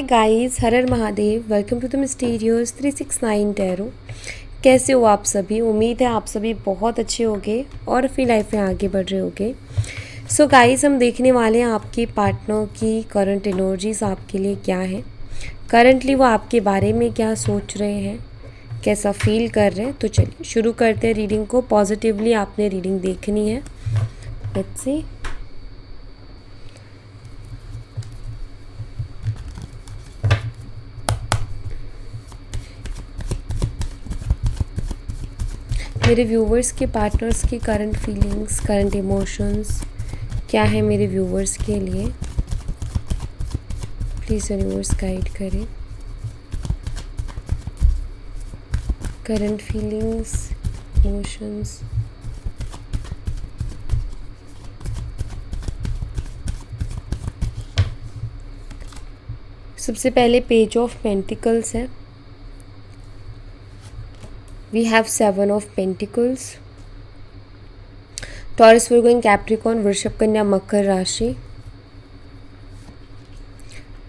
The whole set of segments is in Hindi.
गाइस, हर हर Mahadev. Welcome to the mysterious 369 tarot. कैसे हो आप सभी? उम्मीद है आप सभी बहुत अच्छे होंगे और अपनी लाइफ में आगे बढ़ रहे होंगे। सो गाइस, हम देखने वाले हैं आपके पार्टनर की करंट एनर्जीज आपके लिए क्या है, करंटली वो आपके बारे में क्या सोच रहे हैं, कैसा फील कर रहे हैं। तो चलिए शुरू करते हैं रीडिंग को। पॉजिटिवली आपने रीडिंग देखनी है। Let's see. मेरे व्यूवर्स के पार्टनर्स की करंट फीलिंग्स, करंट इमोशंस क्या है मेरे व्यूवर्स के लिए, प्लीज़ यूनिवर्स गाइड करें। Current feelings, emotions. सबसे पहले पेज ऑफ पेंटिकल्स है। We have 7 of Pentacles, Taurus, Virgo and Capricorn, वृषभ, कन्या, मकर राशि।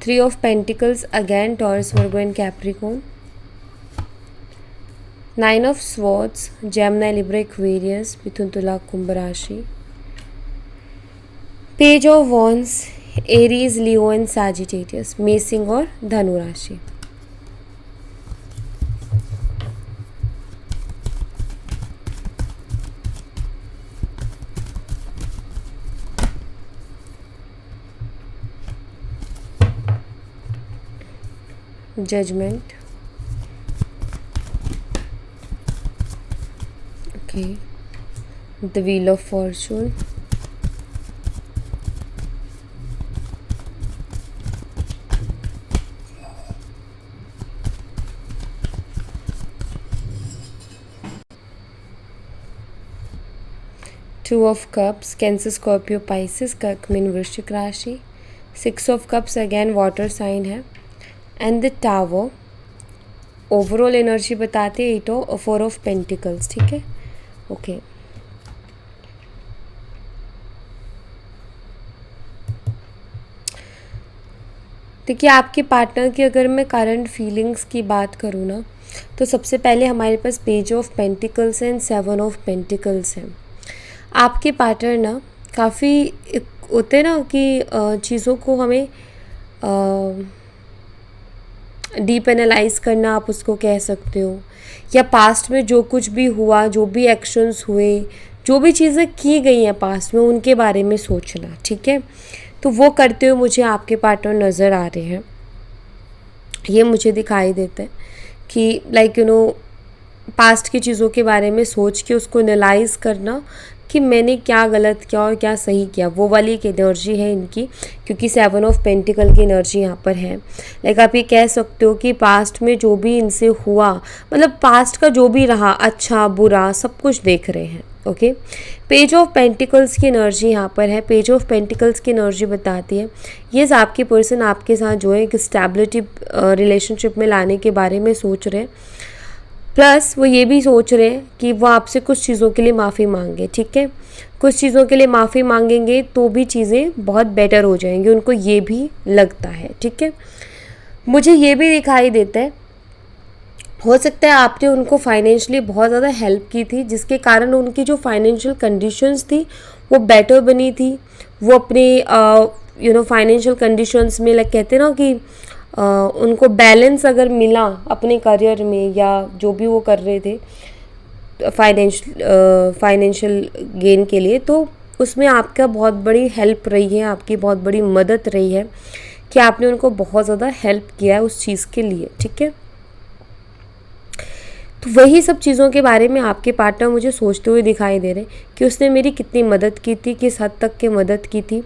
3 of Pentacles, again Taurus, Virgo and Capricorn। 9 of Swords, Gemini, Libra, Aquarius, मिथुन, तुला, कुंभ राशि। Page of wands, Aries, Leo and Sagittarius, मेष, सिंह और धनु राशि। Judgment, okay, the Wheel of Fortune, Two of Cups, Cancer, Scorpio, Pisces, कर्क, मीन, वृश्चिक राशि। 6 of Cups, again water sign है। And the tower, overall energy बताते हैं 4 of Pentacles, ठीक है, ओके। देखिए, आपके पार्टनर की अगर मैं करंट फीलिंग्स की बात करूँ ना, तो सबसे पहले हमारे पास page of pentacles and 7 of Pentacles हैं। आपके पार्टनर ना काफ़ी होते हैं ना कि चीज़ों को हमें डीप एनालाइज करना, आप उसको कह सकते हो, या पास्ट में जो कुछ भी हुआ, जो भी एक्शंस हुए, जो भी चीज़ें की गई हैं पास्ट में, उनके बारे में सोचना, ठीक है। तो वो करते हुए मुझे आपके पार्टनर नज़र आ रहे हैं। ये मुझे दिखाई देता है कि लाइक पास्ट की चीज़ों के बारे में सोच के उसको एनालाइज करना कि मैंने क्या गलत किया और क्या सही किया, वो वाली एक एनर्जी है इनकी, क्योंकि 7 of Pentacles की एनर्जी यहाँ पर है। लाइक आप ये कह सकते हो कि पास्ट में जो भी इनसे हुआ, मतलब पास्ट का जो भी रहा, अच्छा बुरा, सब कुछ देख रहे हैं, ओके। पेज ऑफ पेंटिकल्स की एनर्जी यहाँ पर है। पेज ऑफ पेंटिकल्स की एनर्जी बताती है ये आपके पर्सन आपके साथ जो है एक स्टेबिलिटी रिलेशनशिप में लाने के बारे में सोच रहे हैं। प्लस वो ये भी सोच रहे हैं कि वो आपसे कुछ चीज़ों के लिए माफ़ी मांगे, ठीक है। कुछ चीज़ों के लिए माफ़ी मांगेंगे तो भी चीज़ें बहुत बेटर हो जाएंगी, उनको ये भी लगता है, ठीक है। मुझे ये भी दिखाई देता है, हो सकता है आपने उनको फाइनेंशियली बहुत ज़्यादा हेल्प की थी, जिसके कारण उनकी जो फाइनेंशियल कंडीशंस थी वो बेटर बनी थी। वो अपने फाइनेंशियल कंडीशंस में लाइक कहते हैं ना कि उनको बैलेंस अगर मिला अपने करियर में, या जो भी वो कर रहे थे फाइनेंशियल गेन के लिए, तो उसमें आपका बहुत बड़ी हेल्प रही है, आपकी बहुत बड़ी मदद रही है कि आपने उनको बहुत ज़्यादा हेल्प किया है उस चीज़ के लिए, ठीक है। तो वही सब चीज़ों के बारे में आपके पार्टनर मुझे सोचते हुए दिखाई दे रहे हैं कि उसने मेरी कितनी मदद की थी, किस हद तक की मदद की थी।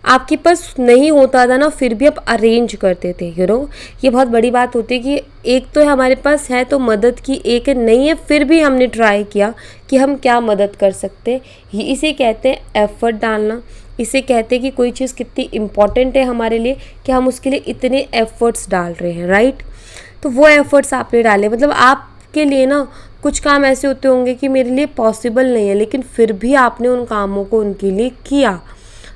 आपके पास नहीं होता था ना, फिर भी आप अरेंज करते थे, ये बहुत बड़ी बात होती है कि एक तो है हमारे पास है तो मदद की, एक नहीं है फिर भी हमने ट्राई किया कि हम क्या मदद कर सकते हैं। इसे कहते हैं एफर्ट डालना। इसे कहते हैं कि कोई चीज़ कितनी इम्पॉर्टेंट है हमारे लिए कि हम उसके लिए इतने एफर्ट्स डाल रहे हैं, राइट। तो वो एफर्ट्स आपने डाले, मतलब आप के लिए ना कुछ काम ऐसे होते होंगे कि मेरे लिए पॉसिबल नहीं है, लेकिन फिर भी आपने उन कामों को उनके लिए किया,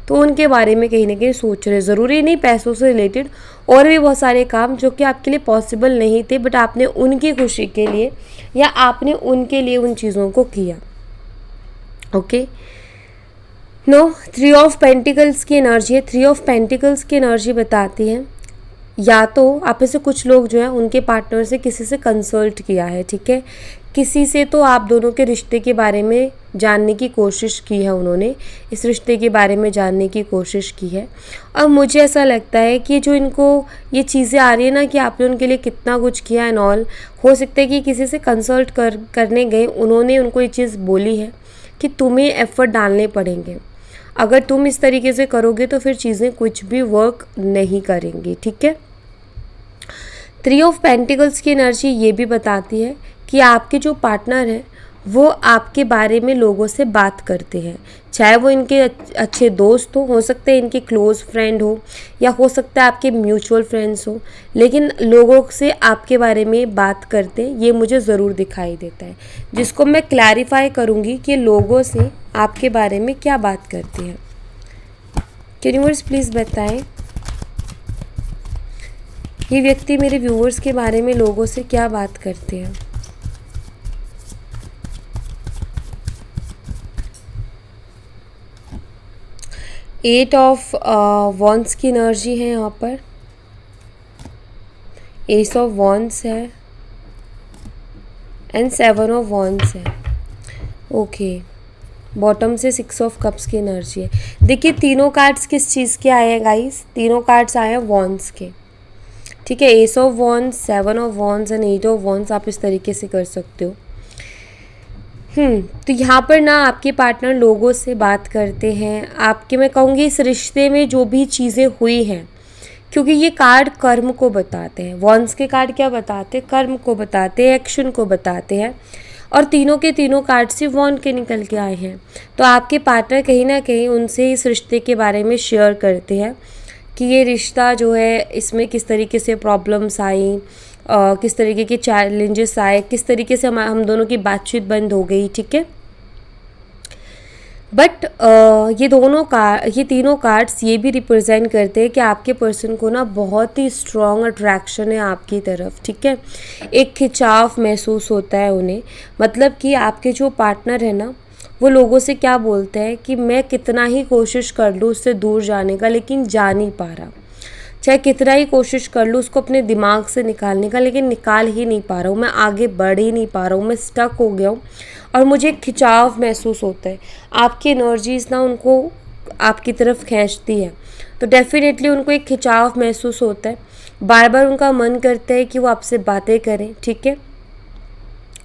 तो उनके बारे में कहीं ना कहीं सोच रहे, ज़रूरी नहीं पैसों से रिलेटेड, और भी बहुत सारे काम जो कि आपके लिए पॉसिबल नहीं थे, बट आपने उनकी खुशी के लिए या आपने उनके लिए उन चीज़ों को किया। ओके, नो, 3 ऑफ पेंटिकल्स की एनर्जी है। 3 ऑफ पेंटिकल्स की एनर्जी बताती है या तो आप में से कुछ लोग जो हैं उनके पार्टनर से किसी से कंसल्ट किया है, ठीक है, किसी से तो आप दोनों के रिश्ते के बारे में जानने की कोशिश की है, उन्होंने इस रिश्ते के बारे में जानने की कोशिश की है। और मुझे ऐसा लगता है कि जो इनको ये चीज़ें आ रही है ना कि आपने उनके लिए कितना कुछ किया एंड ऑल, हो सकता है कि किसी से कंसल्ट करने गए, उन्होंने उनको ये चीज़ बोली है कि तुम्हें एफ़र्ट डालने पड़ेंगे, अगर तुम इस तरीके से करोगे तो फिर चीज़ें कुछ भी वर्क नहीं करेंगी, ठीक है। 3 ऑफ पेंटिकल्स की एनर्जी ये भी बताती है कि आपके जो पार्टनर हैं वो आपके बारे में लोगों से बात करते हैं, चाहे वो इनके अच्छे दोस्त हो सकते हैं इनके क्लोज़ फ्रेंड हो, या हो सकता है आपके म्यूचुअल फ्रेंड्स हो, लेकिन लोगों से आपके बारे में बात करते हैं, ये मुझे ज़रूर दिखाई देता है, जिसको मैं क्लैरिफाई करूँगी कि लोगों से आपके बारे में क्या बात करते हैं। यूनिवर्स प्लीज़ बताएं ये व्यक्ति मेरे व्यूअर्स के बारे में लोगों से क्या बात करते हैं। एट ऑफ वॉन्ड्स की एनर्जी है यहाँ पर, एस ऑफ वॉन्ड्स है एंड 7 ऑफ वॉन्ड्स है। ओके, बॉटम से 6 ऑफ कप्स की एनर्जी है। देखिए तीनों कार्ड्स किस चीज़ के आए हैं गाइस, तीनों कार्ड्स आए हैं वॉन्ड्स के, ठीक है, S of wands, 7 of wands and 8 of wands, आप इस तरीके से कर सकते हो। तो यहाँ पर ना आपके पार्टनर लोगों से बात करते हैं, आपके मैं कहूँगी इस रिश्ते में जो भी चीज़ें हुई हैं, क्योंकि ये कार्ड कर्म को बताते हैं, वॉन्ड्स के कार्ड क्या बताते हैं, कर्म को बताते हैं, एक्शन को बताते हैं, और तीनों के तीनों कार्ड से वॉन्ड के निकल के आए हैं। तो आपके पार्टनर कहीं ना कहीं उनसे इस रिश्ते के बारे में शेयर करते हैं कि ये रिश्ता जो है इसमें किस तरीके से प्रॉब्लम्स आई, किस तरीके के चैलेंजेस आए, किस तरीके से हम दोनों की बातचीत बंद हो गई, ठीक है। बट ये तीनों कार्ड्स ये भी रिप्रेजेंट करते हैं कि आपके पर्सन को ना बहुत ही स्ट्रॉन्ग अट्रैक्शन है आपकी तरफ, ठीक है, एक खिंचाव महसूस होता है उन्हें, मतलब कि आपके जो पार्टनर है ना वो लोगों से क्या बोलते हैं कि मैं कितना ही कोशिश कर लूँ उससे दूर जाने का, लेकिन जा नहीं पा रहा, चाहे कितना ही कोशिश कर लूँ उसको अपने दिमाग से निकालने का, लेकिन निकाल ही नहीं पा रहा हूँ, मैं आगे बढ़ ही नहीं पा रहा हूँ, मैं स्टक हो गया हूँ और मुझे खिंचाव महसूस होता है। आपकी एनर्जीज ना उनको आपकी तरफ खींचती है, तो डेफिनेटली उनको एक खिंचाव महसूस होता है, बार बार उनका मन करता है कि वो आपसे बातें करें, ठीक है,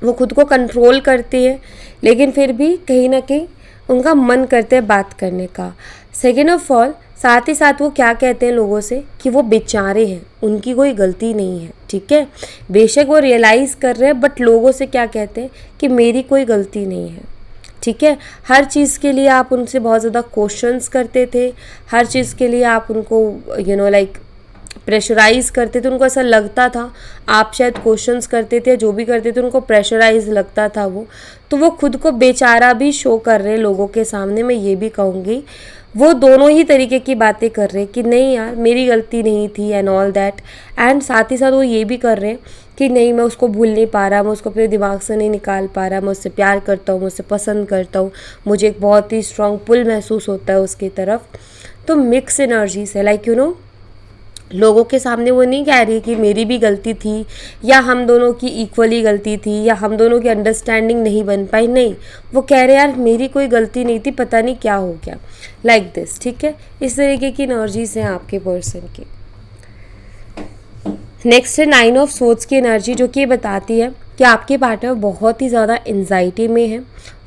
वो खुद को कंट्रोल करती है, लेकिन फिर भी कहीं ना कहीं उनका मन करता है बात करने का। सेकेंड ऑफ ऑल, साथ ही साथ वो क्या कहते हैं लोगों से कि वो बेचारे हैं, उनकी कोई गलती नहीं है, ठीक है, बेशक वो रियलाइज़ कर रहे हैं, बट लोगों से क्या कहते हैं कि मेरी कोई गलती नहीं है, ठीक है। हर चीज़ के लिए आप उनसे बहुत ज़्यादा क्वेश्चंस करते थे, हर चीज़ के लिए आप उनको लाइक प्रेशराइज करते थे, उनको ऐसा लगता था, आप शायद क्वेश्चंस करते थे, जो भी करते थे उनको प्रेशराइज लगता था वो, तो वो खुद को बेचारा भी शो कर रहे हैं लोगों के सामने। मैं ये भी कहूँगी वो दोनों ही तरीके की बातें कर रहे हैं कि नहीं यार मेरी गलती नहीं थी एंड ऑल दैट, एंड साथ ही साथ वो ये भी कर रहे हैं कि नहीं मैं उसको भूल नहीं पा रहा, मैं उसको अपने दिमाग से नहीं निकाल पा रहा, मैं उससे प्यार करता हूँ, मुझसे पसंद करता हूँ, मुझे एक बहुत ही स्ट्रॉन्ग पुल महसूस होता है उसकी तरफ। तो मिक्स एनर्जीज है, लाइक लोगों के सामने वो नहीं कह रही कि मेरी भी गलती थी या हम दोनों की इक्वली गलती थी या हम दोनों की अंडरस्टैंडिंग नहीं बन पाई, नहीं, वो कह रहे यार मेरी कोई गलती नहीं थी, पता नहीं क्या हो गया, लाइक दिस, ठीक है। इस तरीके की एनर्जीज हैं आपके पर्सन की। नेक्स्ट है 9 ऑफ सोर्ड्स की एनर्जी, जो कि ये बताती है कि आपके पार्टनर बहुत ही ज़्यादा एंजाइटी में है,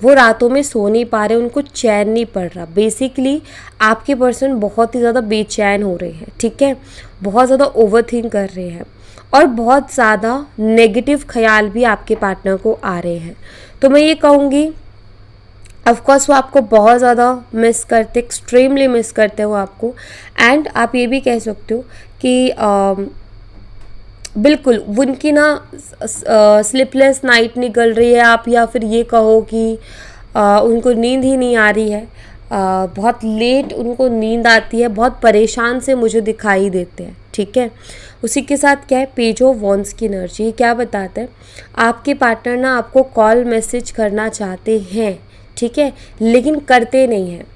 वो रातों में सो नहीं पा रहे, उनको चैन नहीं पड़ रहा, बेसिकली आपके पर्सन बहुत ही ज़्यादा बेचैन हो रहे हैं, ठीक है, बहुत ज़्यादा ओवरथिंक कर रहे हैं और बहुत ज़्यादा नेगेटिव ख्याल भी आपके पार्टनर को आ रहे हैं। तो मैं ये कहूँगी ऑफकोर्स वो आपको बहुत ज़्यादा मिस करते, एक्सट्रीमली मिस करते हो आपको, एंड आप ये भी कह सकते हो कि बिल्कुल उनकी ना स्लीपलेस नाइट निकल रही है आप, या फिर ये कहो कि उनको नींद ही नहीं आ रही है, बहुत लेट उनको नींद आती है, बहुत परेशान से मुझे दिखाई देते हैं, ठीक है। उसी के साथ क्या है, पेज ऑफ वॉन्ड्स की एनर्जी क्या बताता है, आपके पार्टनर ना आपको कॉल मैसेज करना चाहते हैं, ठीक है, लेकिन करते नहीं हैं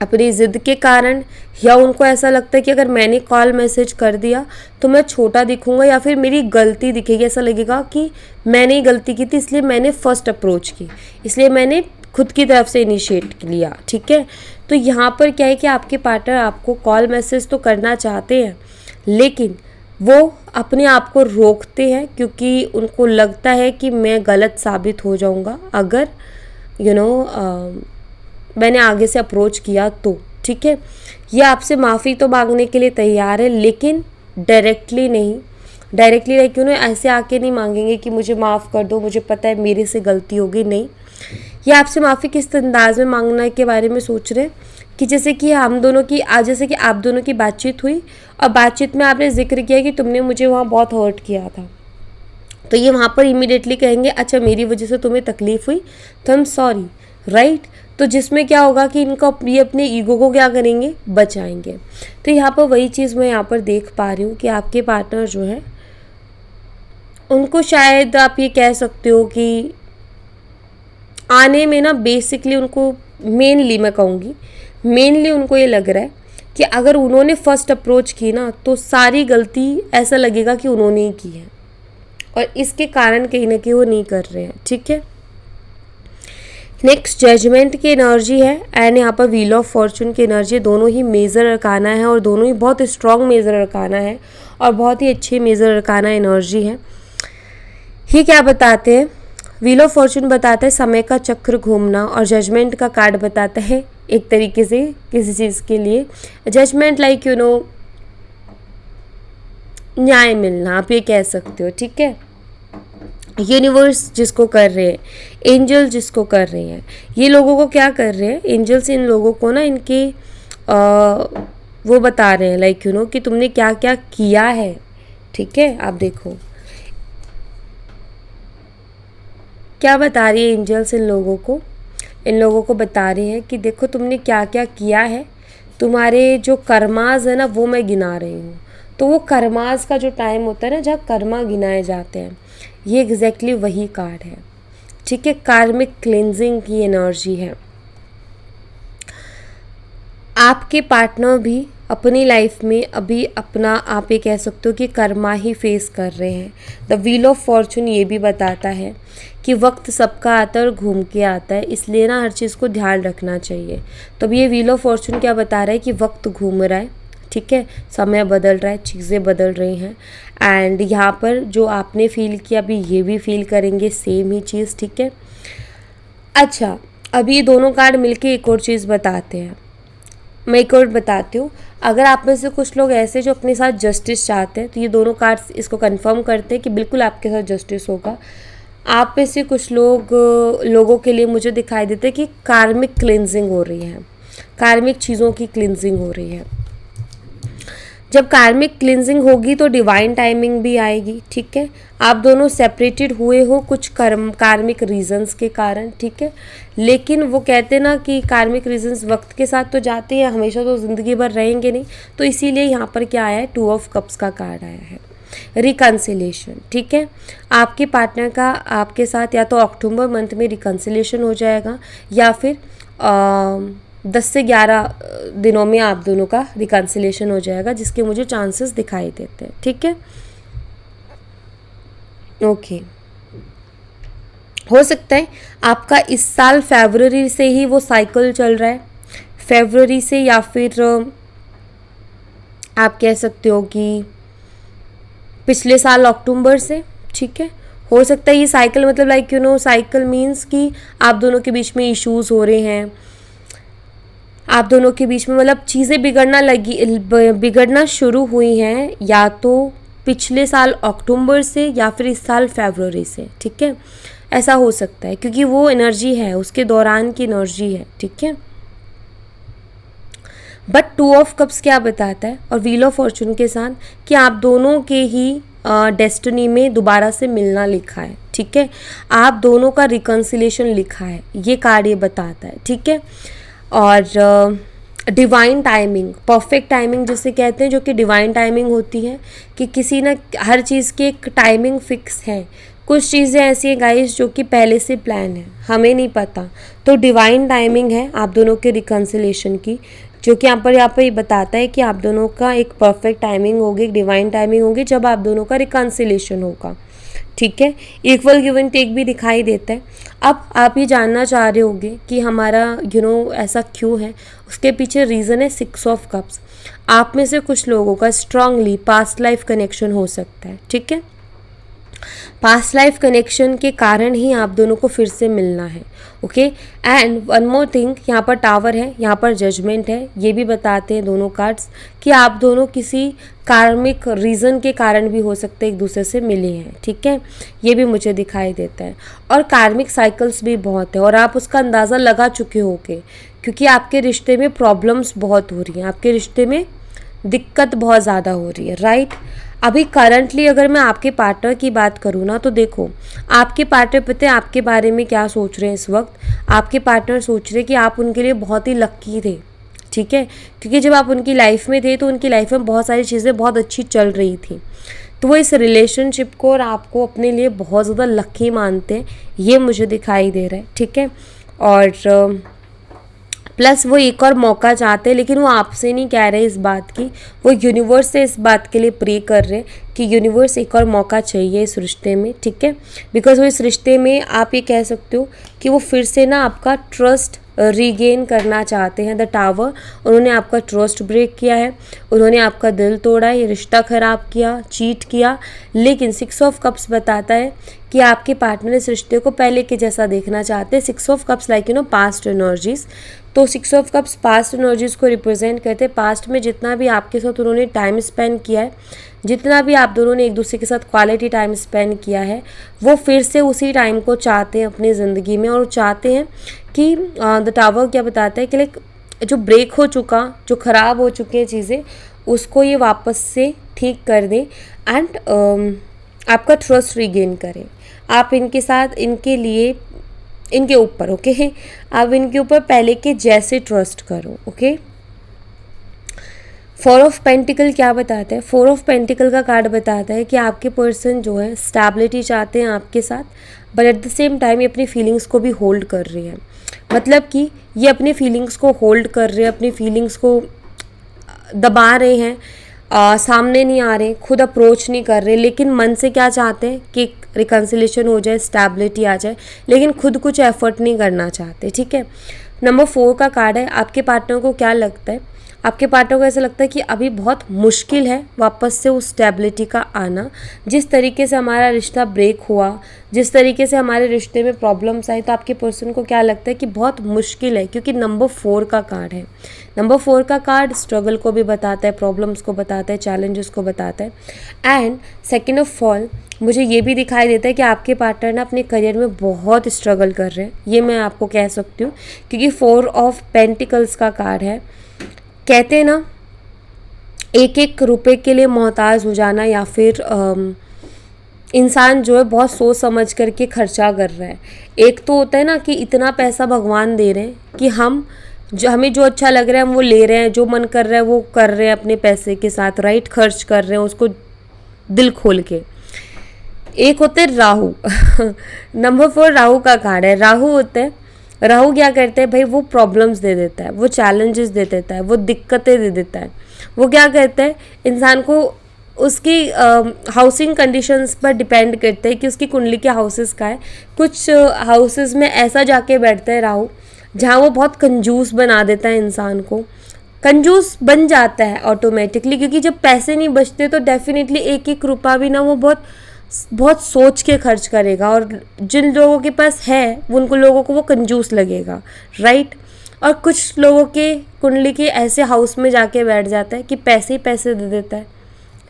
अपनी ज़िद के कारण, या उनको ऐसा लगता है कि अगर मैंने कॉल मैसेज कर दिया तो मैं छोटा दिखूंगा या फिर मेरी गलती दिखेगी, ऐसा लगेगा कि मैंने ही गलती की थी इसलिए मैंने फ़र्स्ट अप्रोच की, इसलिए मैंने खुद की तरफ से इनिशिएट लिया, ठीक है। तो यहाँ पर क्या है कि आपके पार्टनर आपको कॉल मैसेज तो करना चाहते हैं, लेकिन वो अपने आप को रोकते हैं क्योंकि उनको लगता है कि मैं गलत साबित हो जाऊँगा अगर मैंने आगे से अप्रोच किया तो, ठीक है। ये आपसे माफ़ी तो मांगने के लिए तैयार है, लेकिन डायरेक्टली नहीं, डायरेक्टली लाइक ऐसे आके नहीं मांगेंगे कि मुझे माफ़ कर दो, मुझे पता है मेरे से गलती होगी, नहीं। ये आपसे माफ़ी किस अंदाज में मांगना के बारे में सोच रहे हैं कि जैसे कि हम दोनों की आज जैसे कि आप दोनों की बातचीत हुई और बातचीत में आपने जिक्र किया कि तुमने मुझे वहाँ बहुत हर्ट किया था, तो ये वहाँ पर इमीडिएटली कहेंगे अच्छा मेरी वजह से तुम्हें तकलीफ़ हुई तो आई एम सॉरी, राइट। तो जिसमें क्या होगा कि इनको ये अपने ईगो को क्या करेंगे, बचाएंगे। तो यहाँ पर वही चीज़ मैं यहाँ पर देख पा रही हूँ कि आपके पार्टनर जो है उनको शायद आप ये कह सकते हो कि आने में ना बेसिकली उनको मेनली मैं कहूँगी मेनली उनको ये लग रहा है कि अगर उन्होंने फर्स्ट अप्रोच की ना तो सारी गलती ऐसा लगेगा कि उन्होंने ही की है और इसके कारण कहीं ना कहीं वो नहीं कर रहे हैं, ठीक है। नेक्स्ट जजमेंट की एनर्जी है एंड यहाँ पर व्हील ऑफ फॉर्चून की एनर्जी, दोनों ही मेजर अरकाना है और दोनों ही बहुत स्ट्रॉन्ग मेजर अरकाना है और बहुत ही अच्छी मेजर अरकाना एनर्जी है। ये क्या बताते हैं, व्हील ऑफ फॉर्चून बताता है समय का चक्र घूमना और जजमेंट का कार्ड बताता है एक तरीके से किसी चीज़ के लिए जजमेंट लाइक न्याय मिलना, आप ये कह सकते हो, ठीक है। यूनिवर्स जिसको कर रहे हैं, एंजल जिसको कर रहे हैं, ये लोगों को क्या कर रहे हैं, एंजल्स इन लोगों को ना इनके वो बता रहे हैं लाइक कि तुमने क्या क्या किया है, ठीक है। आप देखो क्या बता रही है एंजल्स इन लोगों को बता रही है कि देखो तुमने क्या क्या किया है, तुम्हारे जो कर्माज है ना वो मैं गिना रही हूँ। तो वो कर्माज का जो टाइम होता है ना जहाँ कर्मा गिनाए जाते हैं, ये एग्जैक्टली वही कार्ड है, ठीक है। कार्मिक क्लेंजिंग की एनर्जी है। आपके पार्टनर भी अपनी लाइफ में अभी अपना आप ये कह सकते हो कि कर्मा ही फेस कर रहे हैं। द व्हील ऑफ फॉर्चून ये भी बताता है कि वक्त सबका आता है और घूम के आता है, इसलिए ना हर चीज़ को ध्यान रखना चाहिए। तो अभी ये व्हील ऑफ फॉर्चून क्या बता रहा है कि वक्त घूम रहा है, ठीक है, समय बदल रहा है, चीज़ें बदल रही हैं एंड यहाँ पर जो आपने फील किया अभी ये भी फील करेंगे सेम ही चीज़, ठीक है। अच्छा अभी ये दोनों कार्ड मिलके एक और चीज़ बताते हैं, मैं एक और बताती हूँ। अगर आप में से कुछ लोग ऐसे जो अपने साथ जस्टिस चाहते हैं तो ये दोनों कार्ड्स इसको कंफर्म करते हैं कि बिल्कुल आपके साथ जस्टिस होगा। आप में से कुछ लोगों के लिए मुझे दिखाई देता है कि कार्मिक क्लिनजिंग हो रही है, कार्मिक चीज़ों की क्लिनजिंग हो रही है। जब कार्मिक क्लिनजिंग होगी तो डिवाइन टाइमिंग भी आएगी, ठीक है। आप दोनों सेपरेटेड हुए हो कुछ कार्मिक रीजंस के कारण, ठीक है, लेकिन वो कहते ना कि कार्मिक रीजंस वक्त के साथ तो जाते हैं, हमेशा तो ज़िंदगी भर रहेंगे नहीं। तो इसीलिए यहाँ पर क्या आया है, 2 ऑफ कप्स का कार्ड आया है, रिकन्सिलेशन, ठीक है। आपके पार्टनर का आपके साथ या तो अक्टूबर मंथ में रिकन्सिलेशन हो जाएगा या फिर 10 से 11 दिनों में आप दोनों का रिकन्सिलेशन हो जाएगा, जिसके मुझे चांसेस दिखाई देते हैं, ठीक है। ओके हो सकता है आपका इस साल फरवरी से ही वो साइकिल चल रहा है, फरवरी से, या फिर आप कह सकते हो कि पिछले साल अक्टूबर से, ठीक है। हो सकता है ये साइकिल मतलब लाइक साइकिल मीन्स कि आप दोनों के बीच में इश्यूज़ हो रहे हैं, आप दोनों के बीच में मतलब चीज़ें बिगड़ना शुरू हुई हैं या तो पिछले साल अक्टूबर से या फिर इस साल फरवरी से, ठीक है। ऐसा हो सकता है क्योंकि वो एनर्जी है, उसके दौरान की एनर्जी है, ठीक है। बट 2 ऑफ कप्स क्या बताता है और व्हील ऑफ फॉर्चून के साथ कि आप दोनों के ही डेस्टिनी में दोबारा से मिलना लिखा है, ठीक है। आप दोनों का रिकन्सिलेशन लिखा है, ये कार्ड ये बताता है, ठीक है। और डिवाइन टाइमिंग, परफेक्ट टाइमिंग जिसे कहते हैं, जो कि डिवाइन टाइमिंग होती है कि किसी ना हर चीज़ की एक टाइमिंग फिक्स है। कुछ चीज़ें ऐसी हैं गाइस जो कि पहले से प्लान है, हमें नहीं पता, तो डिवाइन टाइमिंग है आप दोनों के रिकन्सिलेशन की, जो कि यहाँ पर ये बताता है कि आप दोनों का एक परफेक्ट टाइमिंग होगी, एक डिवाइन टाइमिंग होगी जब आप दोनों का रिकन्सिलेशन होगा, ठीक है। इक्वल गिव एंड टेक भी दिखाई देता है। अब आप ये जानना चाह रहे होंगे कि हमारा ऐसा क्यों है, उसके पीछे रीज़न है 6 ऑफ कप्स। आप में से कुछ लोगों का स्ट्रांगली पास्ट लाइफ कनेक्शन हो सकता है, ठीक है। पास्ट लाइफ कनेक्शन के कारण ही आप दोनों को फिर से मिलना है, okay. And one more thing, यहाँ पर टावर है, यहाँ पर जजमेंट है, ये भी बताते हैं दोनों कार्ड्स कि आप दोनों किसी कार्मिक रीज़न के कारण भी हो सकते हैं एक दूसरे से मिले हैं, ठीक है। ये भी मुझे दिखाई देता है। और कार्मिक साइकिल्स भी बहुत है और आप उसका अंदाज़ा लगा चुके होगे, क्योंकि आपके रिश्ते में प्रॉब्लम्स बहुत हो रही हैं, आपके रिश्ते में दिक्कत बहुत ज़्यादा हो रही है, राइट। अभी करंटली अगर मैं आपके पार्टनर की बात करूँ ना, तो देखो आपके पार्टनर पता है आपके बारे में क्या सोच रहे हैं इस वक्त। आपके पार्टनर सोच रहे हैं कि आप उनके लिए बहुत ही लक्की थे, ठीक है, क्योंकि जब आप उनकी लाइफ में थे तो उनकी लाइफ में बहुत सारी चीज़ें बहुत अच्छी चल रही थी, तो वो इस रिलेशनशिप को और आपको अपने लिए बहुत ज़्यादा लकी मानते हैं, ये मुझे दिखाई दे रहा है, ठीक है। और प्लस वो एक और मौका चाहते हैं, लेकिन वो आपसे नहीं कह रहे इस बात की, वो यूनिवर्स से इस बात के लिए प्रे कर रहे हैं कि यूनिवर्स एक और मौका चाहिए इस रिश्ते में, ठीक है। बिकॉज वो इस रिश्ते में आप ये कह सकते हो कि वो फिर से ना आपका ट्रस्ट रीगेन करना चाहते हैं। द टावर, उन्होंने आपका ट्रस्ट ब्रेक किया है, उन्होंने आपका दिल तोड़ा है, ये रिश्ता ख़राब किया, चीट किया, लेकिन 6 ऑफ कप्स बताता है कि आपके पार्टनर इस रिश्ते को पहले के जैसा देखना चाहते हैं। 6 of cups like past energies, तो 6 ऑफ कप्स पास्ट एनर्जीज़ को रिप्रेजेंट करते हैं। पास्ट में जितना भी आपके साथ उन्होंने टाइम स्पेंड किया है, जितना भी आप दोनों ने एक दूसरे के साथ क्वालिटी टाइम स्पेंड किया है, वो फिर से उसी टाइम को चाहते हैं अपनी ज़िंदगी में, और चाहते हैं कि द टावर क्या बताता है कि लाइक जो ब्रेक हो चुका, जो ख़राब हो चुकी हैं चीज़ें, उसको ये वापस से ठीक कर दें एंड आपका ट्रस्ट रीगेन करें। आप इनके साथ, इनके लिए, इनके ऊपर, ओके, आप इनके ऊपर पहले के जैसे ट्रस्ट करो, ओके। 4 ऑफ पेंटिकल क्या बताता है? 4 ऑफ पेंटिकल का कार्ड बताता है कि आपके पर्सन जो है स्टेबिलिटी चाहते हैं आपके साथ, but at the same time ये अपनी फीलिंग्स को भी होल्ड कर रही है। मतलब कि ये अपनी फीलिंग्स को होल्ड कर रहे हैं, अपनी फीलिंग्स को दबा रहे हैं, सामने नहीं आ रहे, खुद अप्रोच नहीं कर रहे, लेकिन मन से क्या चाहते हैं कि रिकन्सिलेशन हो जाए, स्टेबिलिटी आ जाए, लेकिन खुद कुछ एफर्ट नहीं करना चाहते, ठीक है। नंबर 4 का कार्ड है। आपके पार्टनर को क्या लगता है? आपके पार्टनर को ऐसा लगता है कि अभी बहुत मुश्किल है वापस से उस स्टेबिलिटी का आना। जिस तरीके से हमारा रिश्ता ब्रेक हुआ, जिस तरीके से हमारे रिश्ते में प्रॉब्लम्स आई, तो आपके पर्सन को क्या लगता है कि बहुत मुश्किल है, क्योंकि नंबर 4 का कार्ड है। नंबर 4 का कार्ड स्ट्रगल को भी बताता है, प्रॉब्लम्स को बताता है, चैलेंजेस को बताता है। एंड सेकेंड ऑफ ऑल मुझे ये भी दिखाई देता है कि आपके पार्टनर ना अपने करियर में बहुत स्ट्रगल कर रहे हैं, ये मैं आपको कह सकती हूँ, क्योंकि 4 ऑफ पेंटिकल्स का कार्ड है। कहते हैं ना, एक एक रुपए के लिए मोहताज हो जाना, या फिर इंसान जो है बहुत सोच समझ करके खर्चा कर रहा है। एक तो होता है ना कि इतना पैसा भगवान दे रहे हैं कि हमें जो अच्छा लग रहा है हम वो ले रहे हैं, जो मन कर रहा है वो कर रहे हैं अपने पैसे के साथ, राइट, खर्च कर रहे हैं उसको दिल खोल के। एक होते हैं राहु नंबर 4 राहु का कार्ड है। राहु होते हैं, राहु क्या करते हैं भाई, वो प्रॉब्लम्स दे देता है, वो चैलेंजेस दे देता है, वो दिक्कतें दे देता है। वो क्या करता है, इंसान को उसकी हाउसिंग कंडीशंस पर डिपेंड करते हैं कि उसकी कुंडली के हाउसेस का है। कुछ हाउसेस में ऐसा जाके बैठता है राहु जहाँ वो बहुत कंजूस बना देता है इंसान को, कंजूस बन जाता है ऑटोमेटिकली, क्योंकि जब पैसे नहीं बचते तो डेफिनेटली एक एक रुपया भी ना वो बहुत सोच के खर्च करेगा, और जिन लोगों के पास है उनको लोगों को वो कंजूस लगेगा, राइट। और कुछ लोगों के कुंडली के ऐसे हाउस में जाके बैठ जाता है कि पैसे ही पैसे दे देता है,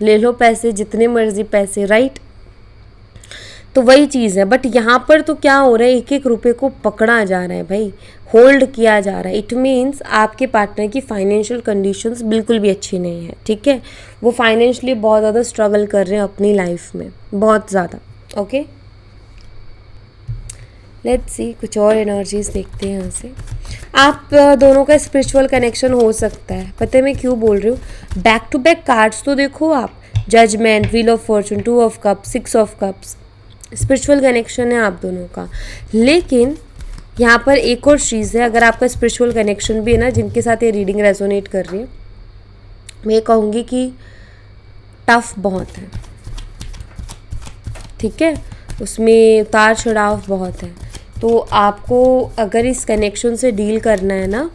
ले लो पैसे, जितने मर्जी पैसे, राइट। तो वही चीज़ है। बट यहाँ पर तो क्या हो रहा है, एक एक रुपए को पकड़ा जा रहा है भाई, होल्ड किया जा रहा है। इट मीन्स आपके पार्टनर की फाइनेंशियल कंडीशंस बिल्कुल भी अच्छी नहीं है, ठीक है। वो फाइनेंशियली बहुत ज़्यादा स्ट्रगल कर रहे हैं अपनी लाइफ में, बहुत ज़्यादा। ओके, लेट्स सी कुछ और एनर्जीज देखते हैं यहाँ से। आप दोनों का स्पिरिचुअल कनेक्शन हो सकता है। पता है मैं क्यों बोल रही हूँ, बैक टू बैक कार्ड्स तो देखो आप, judgement, wheel of fortune, 2 of cups, 6 of cups, spiritual connection है आप दोनों का। लेकिन यहाँ पर एक और चीज़ है, अगर आपका स्पिरिचुअल कनेक्शन भी है ना, जिनके साथ ये रीडिंग रेजोनेट कर रही है, मैं कहूँगी कि टफ बहुत है, ठीक है, उसमें उतार चढ़ाव बहुत है। तो आपको अगर इस कनेक्शन से डील करना है ना,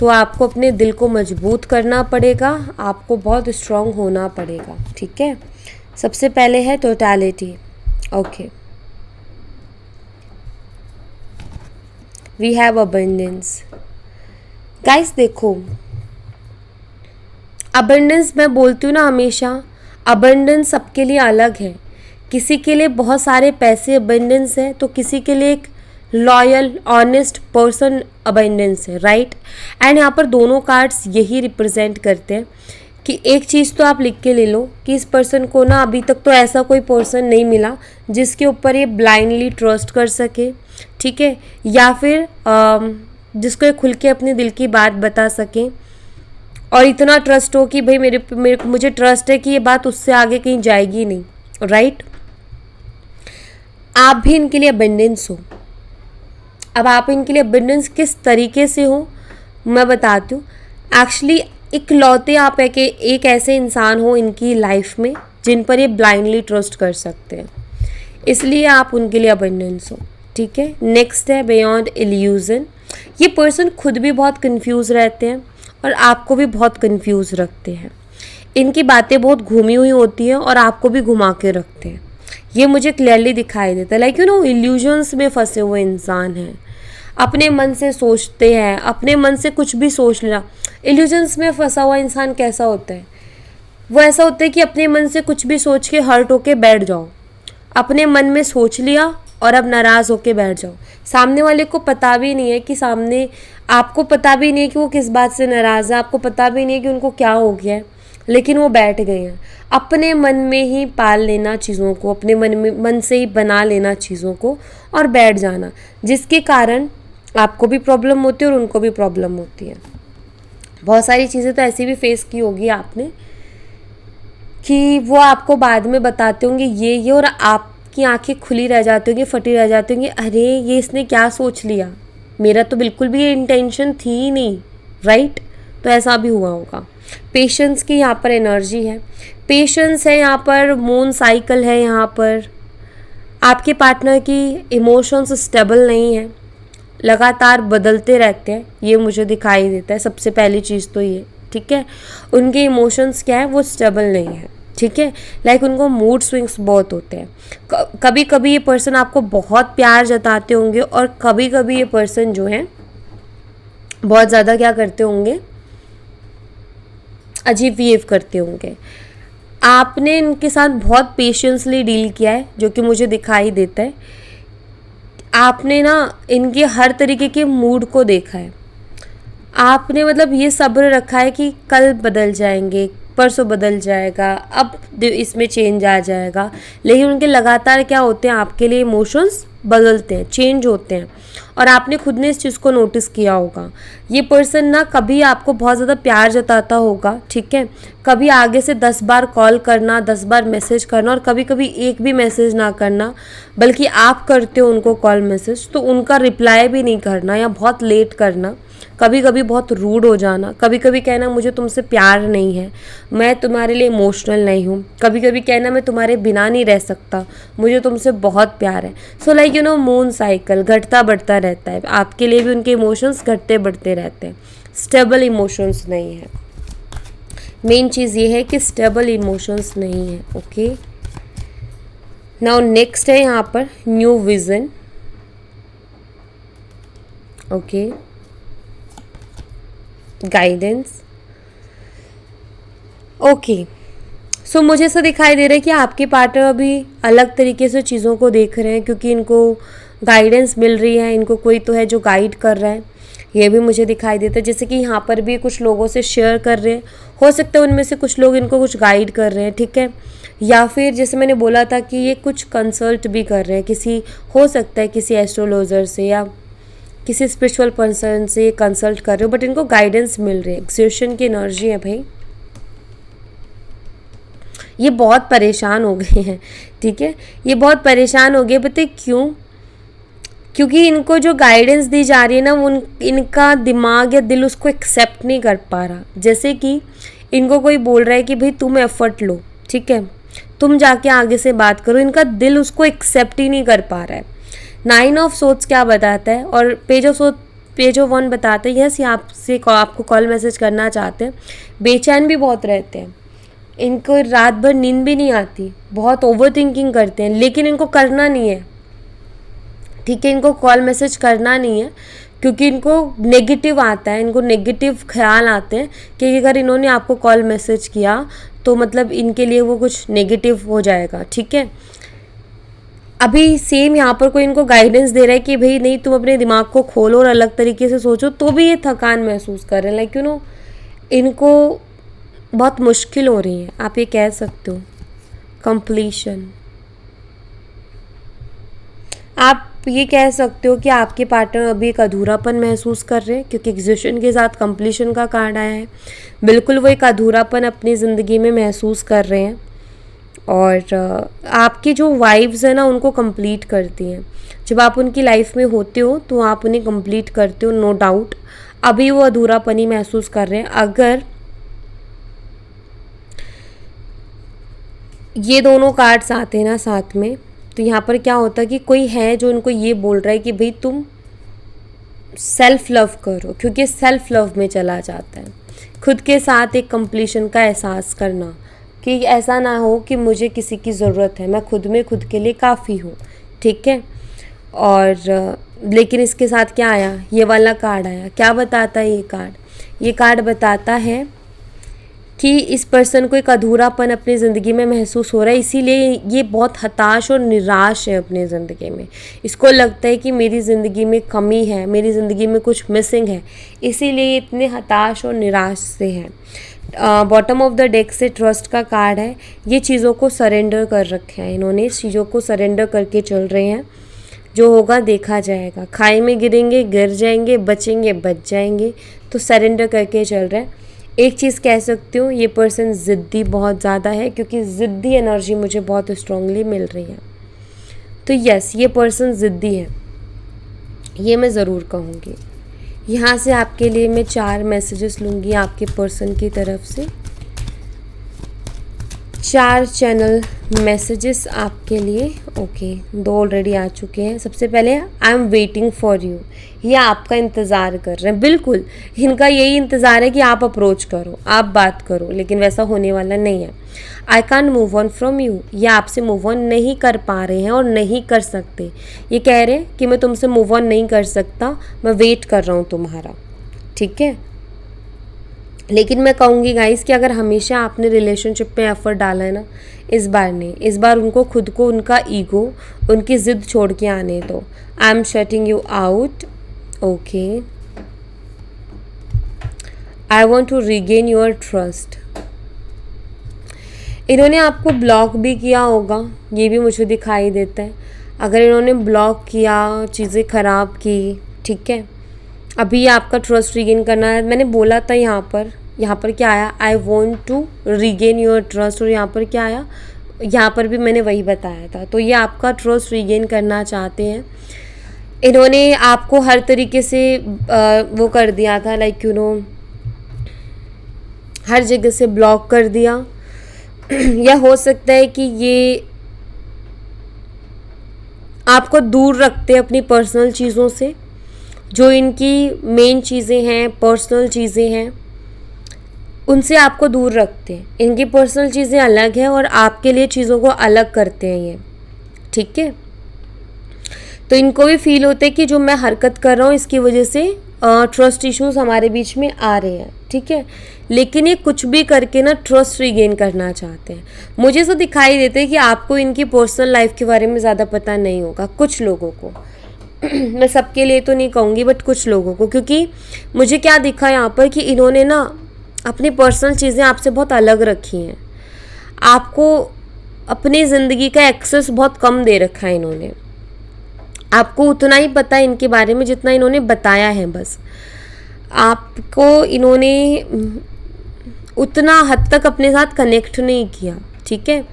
तो आपको अपने दिल को मजबूत करना पड़ेगा, आपको बहुत स्ट्रांग होना पड़ेगा, ठीक है। सबसे पहले है totality. Okay, we have abundance. Guys देखो, अबंडेंस मैं बोलती हूँ ना हमेशा, अबंडेंस सबके लिए अलग है। किसी के लिए बहुत सारे पैसे अबंडेंस है, तो किसी के लिए एक लॉयल ऑनेस्ट पर्सन अबंडेंस है, राइट। एंड यहाँ पर दोनों कार्ड्स यही रिप्रेजेंट करते हैं कि एक चीज़ तो आप लिख के ले लो कि इस पर्सन को ना अभी तक तो ऐसा कोई पर्सन नहीं मिला जिसके ऊपर ये ब्लाइंडली ट्रस्ट कर सके, ठीक है, या फिर जिसको ये खुल के अपने दिल की बात बता सके और इतना ट्रस्ट हो कि भाई मुझे ट्रस्ट है कि ये बात उससे आगे कहीं जाएगी नहीं, राइट। आप भी इनके लिए अबंडेंस हो। अब आप इनके लिए अबंडेंस किस तरीके से हो मैं बताती हूँ। एक्चुअली इकलौते आप एक ऐसे इंसान हो इनकी लाइफ में जिन पर ये ब्लाइंडली ट्रस्ट कर सकते हैं, इसलिए आप उनके लिए अबंडेंस हो, ठीक है। नेक्स्ट है बियॉन्ड इल्यूजन। ये पर्सन खुद भी बहुत कंफ्यूज रहते हैं और आपको भी बहुत कंफ्यूज रखते हैं। इनकी बातें बहुत घूमी हुई होती हैं और आपको भी घुमा के रखते हैं, ये मुझे क्लियरली दिखाई देता है। लाइक यू नो, इल्यूजन्स में फंसे हुए इंसान हैं, अपने मन से सोचते हैं, अपने मन से कुछ भी सोच लेना। इल्यूजन्स में फंसा हुआ इंसान कैसा होता है, वो ऐसा होता है कि अपने मन से कुछ भी सोच के हर्ट होके बैठ जाओ, अपने मन में सोच लिया और अब नाराज़ होके बैठ जाओ। सामने वाले को पता भी नहीं है कि सामने, आपको पता भी नहीं है कि वो किस बात से नाराज़ है, आपको पता भी नहीं है कि उनको क्या हो गया है, लेकिन वो बैठ गए हैं। अपने मन में ही पाल लेना चीज़ों को, अपने मन से ही बना लेना चीज़ों को और बैठ जाना, जिसके कारण आपको भी प्रॉब्लम होती है और उनको भी प्रॉब्लम होती है। बहुत सारी चीज़ें तो ऐसी भी फेस की होगी आपने कि वो आपको बाद में बताते होंगे ये और आपकी आंखें खुली रह जाती होंगी, फटी रह जाती होंगी, अरे ये इसने क्या सोच लिया, मेरा तो बिल्कुल भी ये इंटेंशन थी ही नहीं, राइट। तो ऐसा भी हुआ होगा। पेशेंस की यहाँ पर एनर्जी है, पेशेंस है यहाँ पर, मून साइकिल है यहाँ पर। आपके पार्टनर की इमोशंस स्टेबल नहीं है, लगातार बदलते रहते हैं, ये मुझे दिखाई देता है। सबसे पहली चीज़ तो ये, ठीक है, उनके इमोशंस क्या है, वो स्टेबल नहीं है, ठीक है। लाइक उनको मूड स्विंग्स बहुत होते हैं। कभी कभी ये पर्सन आपको बहुत प्यार जताते होंगे और कभी कभी ये पर्सन जो है बहुत ज़्यादा क्या करते होंगे, अजीब बिहेव करते होंगे। आपने इनके साथ बहुत पेशेंसली डील किया है, जो कि मुझे दिखाई देता है। आपने ना इनके हर तरीके के मूड को देखा है, आपने मतलब ये सब्र रखा है कि कल बदल जाएंगे, परसों बदल जाएगा, अब इसमें चेंज आ जाएगा, लेकिन उनके लगातार क्या होते हैं, आपके लिए इमोशंस बदलते हैं, चेंज होते हैं। और आपने खुद ने इस चीज़ को नोटिस किया होगा। ये पर्सन ना कभी आपको बहुत ज़्यादा प्यार जताता होगा, ठीक है, कभी आगे से 10 बार कॉल करना, 10 बार मैसेज करना, और कभी कभी एक भी मैसेज ना करना, बल्कि आप करते हो उनको कॉल मैसेज तो उनका रिप्लाई भी नहीं करना या बहुत लेट करना, कभी कभी बहुत रूड हो जाना, कभी कभी कहना मुझे तुमसे प्यार नहीं है, मैं तुम्हारे लिए इमोशनल नहीं हूँ, कभी कभी कहना मैं तुम्हारे बिना नहीं रह सकता, मुझे तुमसे बहुत प्यार है। So like you know, moon cycle घटता बढ़ता रहता है, आपके लिए भी उनके इमोशंस घटते बढ़ते रहते हैं। स्टेबल इमोशंस नहीं है, मेन चीज़ ये है कि स्टेबल इमोशंस नहीं है। ओके, नाउ नेक्स्ट है यहाँ पर new vision. Okay, guidance. Okay, so मुझे ऐसा दिखाई दे रहा है कि आपके पार्टनर अभी अलग तरीके से चीज़ों को देख रहे हैं, क्योंकि इनको गाइडेंस मिल रही है, इनको कोई तो है जो गाइड कर रहा है, ये भी मुझे दिखाई देता है। जैसे कि यहाँ पर भी कुछ लोगों से शेयर कर रहे हैं, हो सकता है उनमें से कुछ लोग इनको कुछ गाइड कर रहे हैं, ठीक है। या फिर जैसे मैंने बोला था कि ये कुछ कंसल्ट भी कर रहे हैं, किसी हो सकता है किसी एस्ट्रोलॉजर से या किसी स्पिरिचुअल पर्सन से कंसल्ट कर रहे हो, बट इनको गाइडेंस मिल रही है। एक्सर्शन की एनर्जी है भाई, ये बहुत परेशान हो गए हैं, ठीक है, ये बहुत परेशान हो गए। पता है क्यों? क्योंकि इनको जो गाइडेंस दी जा रही है ना, उन इनका दिमाग या दिल उसको एक्सेप्ट नहीं कर पा रहा। जैसे कि इनको कोई बोल रहा है कि भाई तुम एफर्ट लो, ठीक है, तुम जाके आगे से बात करो, इनका दिल उसको एक्सेप्ट ही नहीं कर पा रहा है। 9 ऑफ सोर्ड्स क्या बताता है और पेज ऑफ 1 बताता है, यस ये आपसे आपको कॉल मैसेज करना चाहते हैं, बेचैन भी बहुत रहते हैं, इनको रात भर नींद भी नहीं आती, बहुत ओवर थिंकिंग करते हैं, लेकिन इनको करना नहीं है, ठीक है, इनको कॉल मैसेज करना नहीं है, क्योंकि इनको नेगेटिव आता है, इनको नेगेटिव ख्याल आते हैं कि अगर इन्होंने आपको कॉल मैसेज किया तो मतलब इनके लिए वो कुछ नेगेटिव हो जाएगा, ठीक है। अभी सेम यहाँ पर कोई इनको गाइडेंस दे रहा है कि भाई नहीं तुम अपने दिमाग को खोलो और अलग तरीके से सोचो, तो भी ये थकान महसूस कर रहे हैं, लाइक यू नो इनको बहुत मुश्किल हो रही है, आप ये कह सकते हो। कंप्लीशन, आप ये कह सकते हो कि आपके पार्टनर अभी एक अधूरापन महसूस कर रहे हैं, क्योंकि एग्जिशन के साथ कंप्लीशन का कार्ड आया है। बिल्कुल वो एक अधूरापन अपनी ज़िंदगी में महसूस कर रहे हैं, और आपकी जो वाइब्स है ना उनको कंप्लीट करती हैं। जब आप उनकी लाइफ में होते हो तो आप उन्हें कंप्लीट करते हो, नो डाउट। अभी वो अधूरापन ही महसूस कर रहे हैं। अगर ये दोनों कार्ड्स आते हैं ना साथ में, तो यहाँ पर क्या होता है कि कोई है जो उनको ये बोल रहा है कि भाई तुम सेल्फ लव करो, क्योंकि सेल्फ लव में चला जाता है। खुद के साथ एक कंप्लीशन का एहसास करना कि ऐसा ना हो कि मुझे किसी की ज़रूरत है, मैं खुद में खुद के लिए काफ़ी हूँ, ठीक है। और लेकिन इसके साथ क्या आया, ये वाला कार्ड आया। क्या बताता है ये कार्ड बताता है कि इस पर्सन को एक अधूरापन अपनी ज़िंदगी में महसूस हो रहा है, इसीलिए ये बहुत हताश और निराश है अपनी ज़िंदगी में। इसको लगता है कि मेरी ज़िंदगी में कमी है, मेरी ज़िंदगी में कुछ मिसिंग है, इसीलिए ये इतने हताश और निराश से हैं। बॉटम ऑफ द डेक से ट्रस्ट का कार्ड है। ये चीज़ों को सरेंडर कर रखे हैं इन्होंने, इस चीज़ों को सरेंडर करके चल रहे हैं। जो होगा देखा जाएगा, खाई में गिरेंगे गिर जाएंगे, बचेंगे बच जाएंगे, तो सरेंडर करके चल रहे हैं। एक चीज़ कह सकती हूँ, ये पर्सन ज़िद्दी बहुत ज़्यादा है, क्योंकि ज़िद्दी एनर्जी मुझे बहुत स्ट्रांगली मिल रही है। तो यस, ये पर्सन ज़िद्दी है, ये मैं ज़रूर कहूँगी। यहाँ से आपके लिए मैं 4 मैसेजेस लूँगी आपके पर्सन की तरफ से। 4 चैनल मैसेजेस आपके लिए। ओके, 2 ऑलरेडी आ चुके हैं। सबसे पहले I am waiting for you, ये आपका इंतज़ार कर रहे हैं। बिल्कुल इनका यही इंतज़ार है कि आप अप्रोच करो, आप बात करो, लेकिन वैसा होने वाला नहीं है। I can't move on from you, ये आपसे मूव ऑन नहीं कर पा रहे हैं और नहीं कर सकते। ये कह रहे हैं कि मैं तुमसे मूव ऑन नहीं कर सकता, मैं वेट कर रहा हूँ तुम्हारा, ठीक है। लेकिन मैं कहूँगी गाइस कि अगर हमेशा आपने रिलेशनशिप पे एफर्ट डाला है ना, इस बार नहीं, इस बार उनको खुद को, उनका ईगो, उनकी ज़िद छोड़ के आने दो। I am shutting you out. Okay, I want to regain your trust. इन्होंने आपको ब्लॉक भी किया होगा, ये भी मुझे दिखाई देता है। अगर इन्होंने ब्लॉक किया, चीज़ें ख़राब की, ठीक है, अभी आपका ट्रस्ट रीगेन करना है। मैंने बोला था यहाँ पर क्या आया, I want to regain your trust, और यहाँ पर क्या आया, यहाँ पर भी मैंने वही बताया था। तो ये आपका ट्रस्ट रीगेन करना चाहते हैं। इन्होंने आपको हर तरीके से वो कर दिया था, लाइक यू नो हर जगह से ब्लॉक कर दिया। या हो सकता है कि ये आपको दूर रखते हैं अपनी पर्सनल चीज़ों से, जो इनकी मेन चीज़ें हैं, पर्सनल चीज़ें हैं, उनसे आपको दूर रखते हैं। इनकी पर्सनल चीज़ें अलग हैं और आपके लिए चीज़ों को अलग करते हैं ये, ठीक है। तो इनको भी फील होता है कि जो मैं हरकत कर रहा हूँ इसकी वजह से ट्रस्ट इश्यूज हमारे बीच में आ रहे हैं, ठीक है, लेकिन ये कुछ भी करके ना ट्रस्ट रिगेन करना चाहते हैं। मुझे तो दिखाई देता है कि आपको इनकी पर्सनल लाइफ के बारे में ज़्यादा पता नहीं होगा, कुछ लोगों को मैं सबके लिए तो नहीं कहूँगी, बट कुछ लोगों को, क्योंकि मुझे क्या दिखा यहाँ पर कि इन्होंने ना अपनी पर्सनल चीज़ें आपसे बहुत अलग रखी हैं। आपको अपनी ज़िंदगी का एक्सेस बहुत कम दे रखा है इन्होंने। आपको उतना ही पता है इनके बारे में जितना इन्होंने बताया है, बस आपको इन्होंने उतना हद तक अपने साथ कनेक्ट नहीं किया, ठीक है।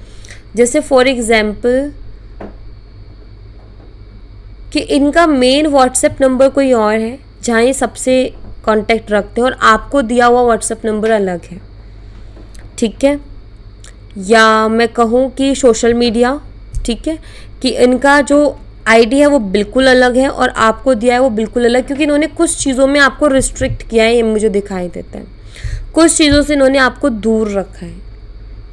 जैसे फॉर एग्जाम्पल कि इनका मेन व्हाट्सएप नंबर कोई और है जहाँ ये सबसे कांटेक्ट रखते हैं और आपको दिया हुआ व्हाट्सएप नंबर अलग है, ठीक है। या मैं कहूँ कि सोशल मीडिया, ठीक है, कि इनका जो आईडी है वो बिल्कुल अलग है और आपको दिया है वो बिल्कुल अलग, क्योंकि इन्होंने कुछ चीज़ों में आपको रिस्ट्रिक्ट किया है, ये मुझे दिखाई देता है। कुछ चीज़ों से इन्होंने आपको दूर रखा है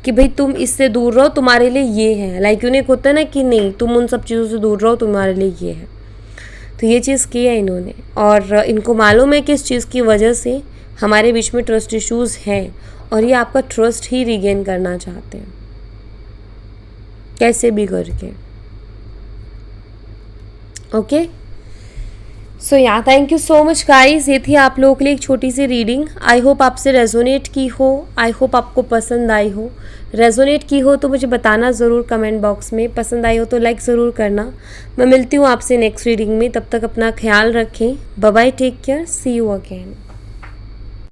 कि भाई तुम इससे दूर रहो, तुम्हारे लिए ये है। लाइक उन्हें होता है ना कि नहीं, तुम उन सब चीज़ों से दूर रहो, तुम्हारे लिए ये है। तो ये चीज़ की है इन्होंने, और इनको मालूम है कि इस चीज़ की वजह से हमारे बीच में ट्रस्ट इश्यूज़ हैं और ये आपका ट्रस्ट ही रिगेन करना चाहते हैं कैसे भी करके। ओके, सो या thank you so much guys. ये थी आप लोगों के लिए एक छोटी सी रीडिंग। आई होप आपसे रेजोनेट की हो, आई होप आपको पसंद आई हो। रेजोनेट की हो तो मुझे बताना ज़रूर कमेंट बॉक्स में, पसंद आई हो तो लाइक ज़रूर करना। मैं मिलती हूँ आपसे नेक्स्ट रीडिंग में, तब तक अपना ख्याल रखें। Bye bye, take care, see you again.